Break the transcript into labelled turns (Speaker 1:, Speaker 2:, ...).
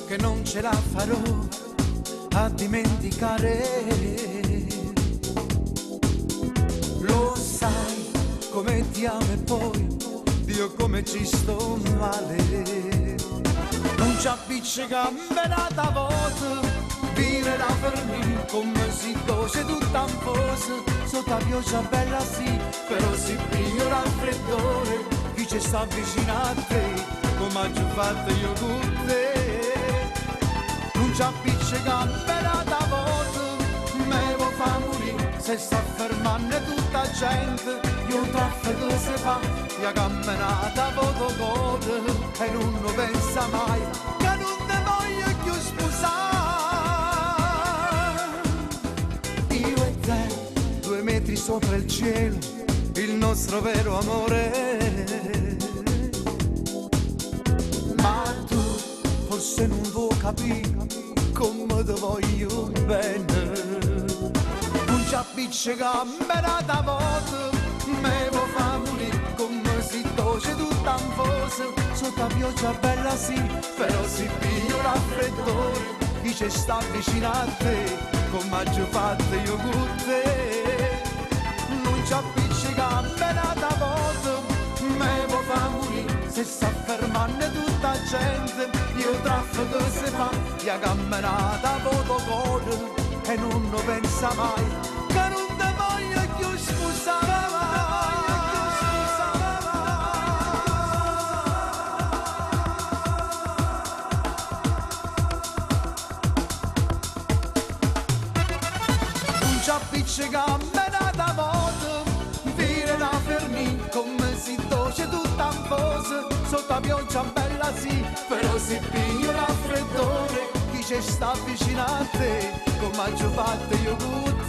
Speaker 1: che non ce la farò a dimenticare. Lo sai come ti amo e poi Dio come ci sto male. Non ci appiccica benata voce, vivere la fermi come si doce tutta un fosse. Sotto la pioggia bella sì, però si piglio il raffreddore. Chi ci sta vicino a te, come ho fatto io con te. Non ci appiccica benata voce, me lo fa morire se sta fermando tutta gente. Io traffico se fa, io camminata voto code e non lo pensa mai che non te voglio più sposare. Io e te, 2 metri sopra il cielo, il nostro vero amore. Ma tu forse non vuoi capire come ti voglio bene. Non ci appiccica benata voce, me lo fa morire come si doce tutta un fosse. Sotto la pioggia bella sì, però si piglia un raffreddore. Chi ci sta vicino a te, come ho fatto io con te. Non ci appiccica benata voce, me lo fa morire se sta fermando tutta gente. Io traffico se fa, io camminata voto code e non lo pensa mai che non te voglio più scusare. Non ci appiccica benata voce, vire la fermi come si doce tutta un fosse. Sotto la pioggia bella sì, però si piglia un raffreddore. Chi ci sta vicino a te, come ho fatto io con te.